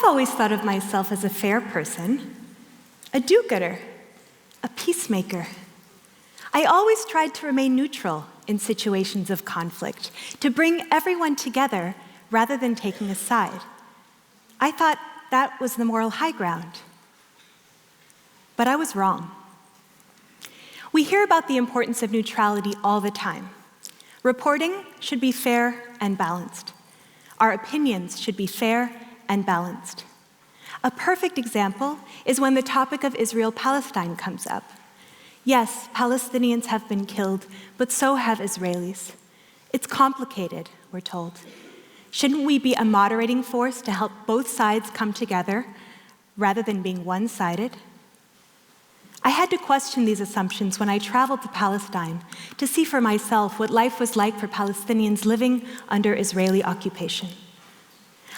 always thought of myself as a fair person, a do-gooder, a peacemaker. I always tried to remain neutral in situations of conflict, to bring everyone together rather than taking a side. I thought that was the moral high ground. But I was wrong. We hear about the importance of neutrality all the time. Reporting should be fair and balanced. Our opinions should be fair and balanced. A perfect example is when the topic of Israel-Palestine comes up. Yes, Palestinians have been killed, but so have Israelis. It's complicated, we're told. Shouldn't we be a moderating force to help both sides come together rather than being one-sided? I had to question these assumptions when I traveled to Palestine to see for myself what life was like for Palestinians living under Israeli occupation.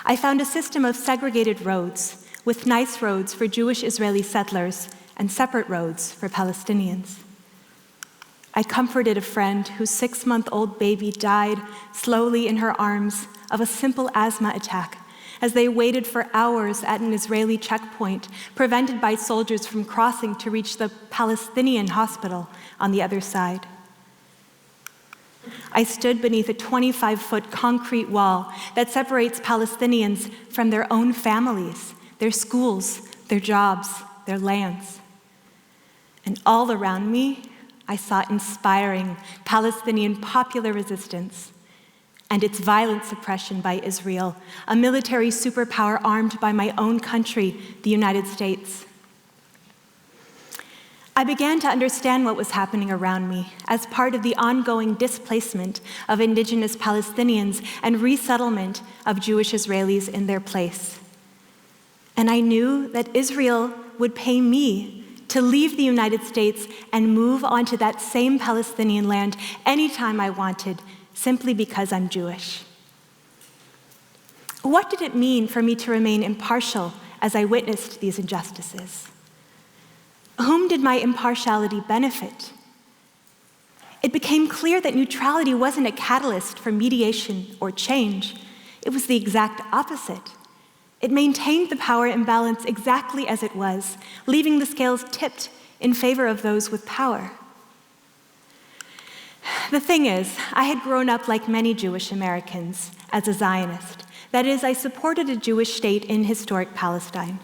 I found a system of segregated roads, with nice roads for Jewish Israeli settlers and separate roads for Palestinians. I comforted a friend whose 6-month-old baby died slowly in her arms of a simple asthma attack as they waited for hours at an Israeli checkpoint, prevented by soldiers from crossing to reach the Palestinian hospital on the other side. I stood beneath a 25-foot concrete wall that separates Palestinians from their own families, their schools, their jobs, their lands. And all around me, I saw inspiring Palestinian popular resistance and its violent suppression by Israel, a military superpower armed by my own country, the United States. I began to understand what was happening around me as part of the ongoing displacement of indigenous Palestinians and resettlement of Jewish Israelis in their place. And I knew that Israel would pay me to leave the United States and move onto that same Palestinian land anytime I wanted, simply because I'm Jewish. What did it mean for me to remain impartial as I witnessed these injustices? Whom did my impartiality benefit? It became clear that neutrality wasn't a catalyst for mediation or change. It was the exact opposite. It maintained the power imbalance exactly as it was, leaving the scales tipped in favor of those with power. The thing is, I had grown up like many Jewish Americans as a Zionist. That is, I supported a Jewish state in historic Palestine.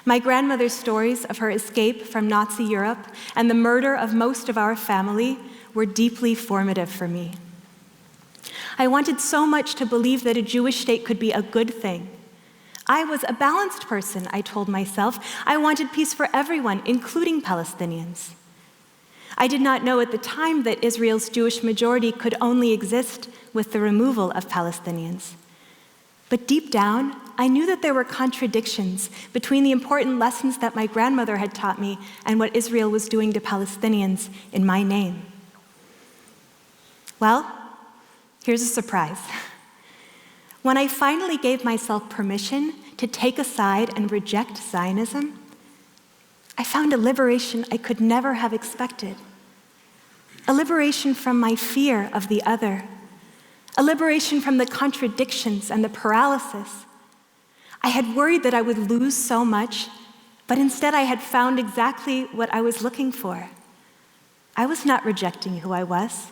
My grandmother's stories of her escape from Nazi Europe and the murder of most of our family were deeply formative for me. I wanted so much to believe that a Jewish state could be a good thing. I was a balanced person, I told myself. I wanted peace for everyone, including Palestinians. I did not know at the time that Israel's Jewish majority could only exist with the removal of Palestinians. But deep down, I knew that there were contradictions between the important lessons that my grandmother had taught me and what Israel was doing to Palestinians in my name. Well, here's a surprise. When I finally gave myself permission to take a side and reject Zionism, I found a liberation I could never have expected. A liberation from my fear of the other. A liberation from the contradictions and the paralysis. I had worried that I would lose so much, but instead I had found exactly what I was looking for. I was not rejecting who I was.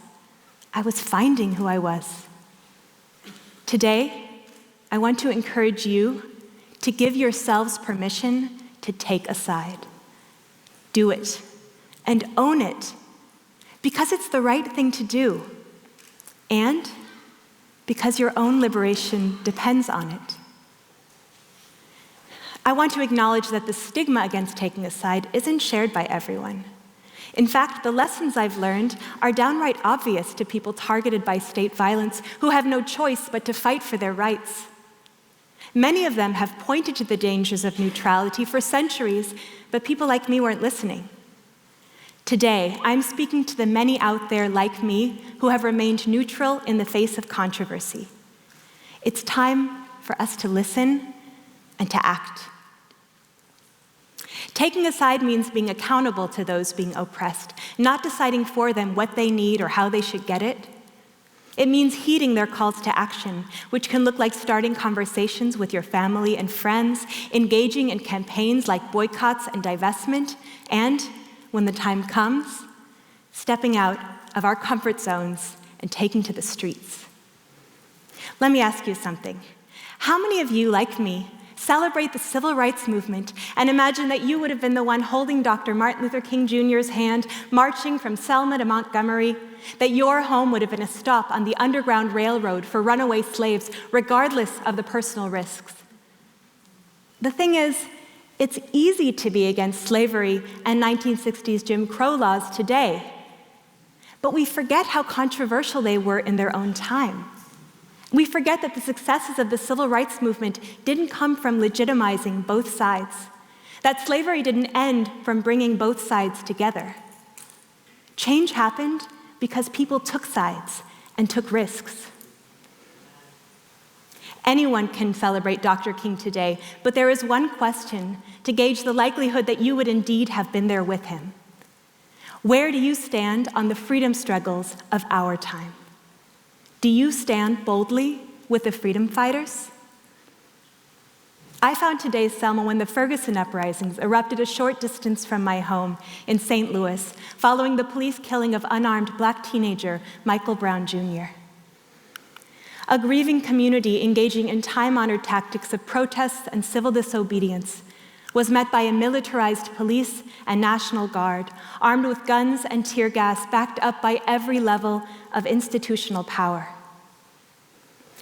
I was finding who I was. Today, I want to encourage you to give yourselves permission to take a side. Do it and own it, because it's the right thing to do, and because your own liberation depends on it. I want to acknowledge that the stigma against taking a side isn't shared by everyone. In fact, the lessons I've learned are downright obvious to people targeted by state violence who have no choice but to fight for their rights. Many of them have pointed to the dangers of neutrality for centuries, but people like me weren't listening. Today, I'm speaking to the many out there like me who have remained neutral in the face of controversy. It's time for us to listen and to act. Taking a side means being accountable to those being oppressed, not deciding for them what they need or how they should get it. It means heeding their calls to action, which can look like starting conversations with your family and friends, engaging in campaigns like boycotts and divestment, and, when the time comes, stepping out of our comfort zones and taking to the streets. Let me ask you something. How many of you, like me, celebrate the civil rights movement and imagine that you would have been the one holding Dr. Martin Luther King Jr.'s hand, marching from Selma to Montgomery, that your home would have been a stop on the Underground Railroad for runaway slaves, regardless of the personal risks? The thing is, it's easy to be against slavery and 1960s Jim Crow laws today, but we forget how controversial they were in their own time. We forget that the successes of the civil rights movement didn't come from legitimizing both sides, that slavery didn't end from bringing both sides together. Change happened because people took sides and took risks. Anyone can celebrate Dr. King today, but there is one question to gauge the likelihood that you would indeed have been there with him. Where do you stand on the freedom struggles of our time? Do you stand boldly with the freedom fighters? I found today's Selma when the Ferguson uprisings erupted a short distance from my home in St. Louis, following the police killing of unarmed Black teenager Michael Brown Jr. A grieving community engaging in time-honored tactics of protests and civil disobedience was met by a militarized police and National Guard, armed with guns and tear gas, backed up by every level of institutional power.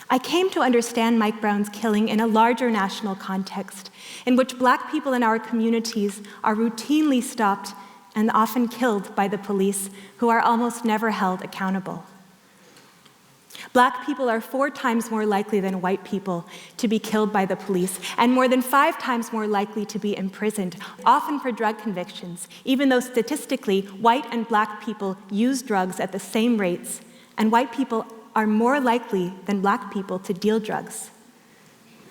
I came to understand Mike Brown's killing in a larger national context, in which Black people in our communities are routinely stopped and often killed by the police, who are almost never held accountable. Black people are 4 times more likely than white people to be killed by the police, and more than 5 times more likely to be imprisoned, often for drug convictions, even though statistically, white and Black people use drugs at the same rates, and white people are more likely than Black people to deal drugs.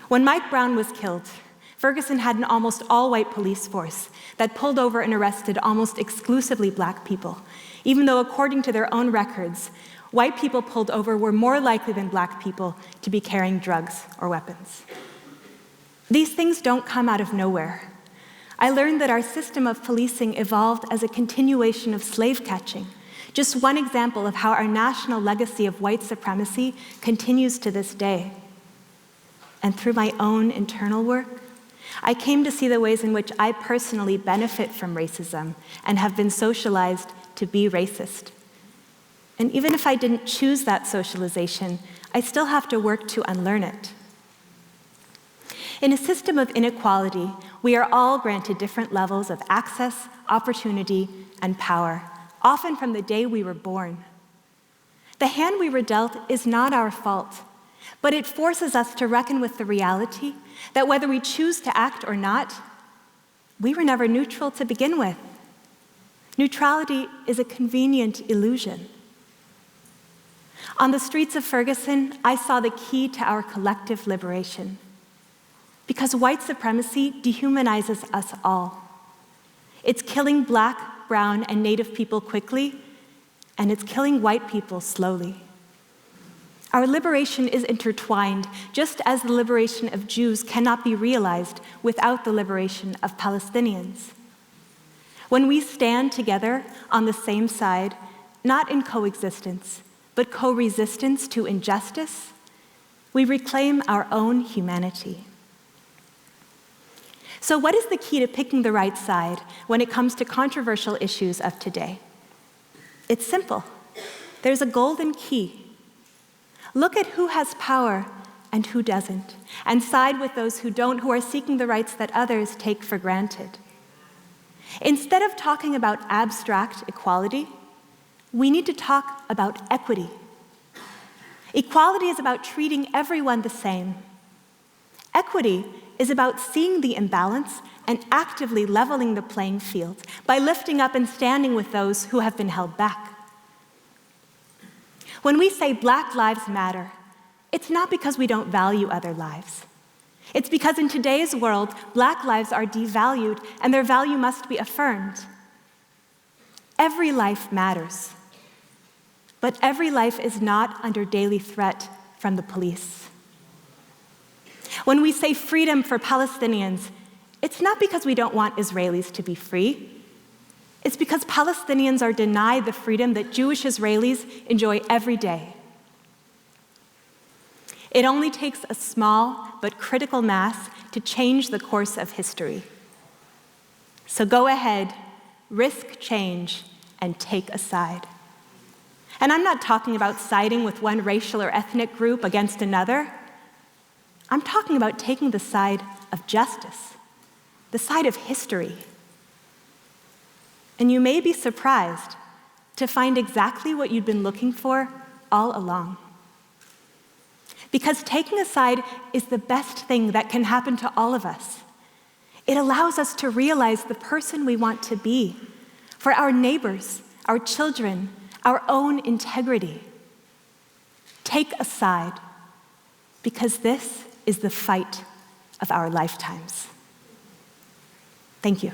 When Mike Brown was killed, Ferguson had an almost all-white police force that pulled over and arrested almost exclusively Black people, even though according to their own records, white people pulled over were more likely than Black people to be carrying drugs or weapons. These things don't come out of nowhere. I learned that our system of policing evolved as a continuation of slave catching, just one example of how our national legacy of white supremacy continues to this day. And through my own internal work, I came to see the ways in which I personally benefit from racism and have been socialized to be racist. And even if I didn't choose that socialization, I still have to work to unlearn it. In a system of inequality, we are all granted different levels of access, opportunity, and power, often from the day we were born. The hand we were dealt is not our fault, but it forces us to reckon with the reality that whether we choose to act or not, we were never neutral to begin with. Neutrality is a convenient illusion. On the streets of Ferguson, I saw the key to our collective liberation. Because white supremacy dehumanizes us all. It's killing Black, brown, and Native people quickly, and it's killing white people slowly. Our liberation is intertwined, just as the liberation of Jews cannot be realized without the liberation of Palestinians. When we stand together on the same side, not in coexistence, but co-resistance to injustice, we reclaim our own humanity. So what is the key to picking the right side when it comes to controversial issues of today? It's simple. There's a golden key. Look at who has power and who doesn't, and side with those who don't, who are seeking the rights that others take for granted. Instead of talking about abstract equality, we need to talk about equity. Equality is about treating everyone the same. Equity is about seeing the imbalance and actively leveling the playing field by lifting up and standing with those who have been held back. When we say Black lives matter, it's not because we don't value other lives. It's because in today's world, Black lives are devalued and their value must be affirmed. Every life matters. but every life is not under daily threat from the police. When we say freedom for Palestinians, it's not because we don't want Israelis to be free. It's because Palestinians are denied the freedom that Jewish Israelis enjoy every day. It only takes a small but critical mass to change the course of history. So go ahead, risk change, and take a side. And I'm not talking about siding with one racial or ethnic group against another. I'm talking about taking the side of justice, the side of history. And you may be surprised to find exactly what you've been looking for all along. Because taking a side is the best thing that can happen to all of us. It allows us to realize the person we want to be for our neighbors, our children, our own integrity. Take a side, because this is the fight of our lifetimes. Thank you.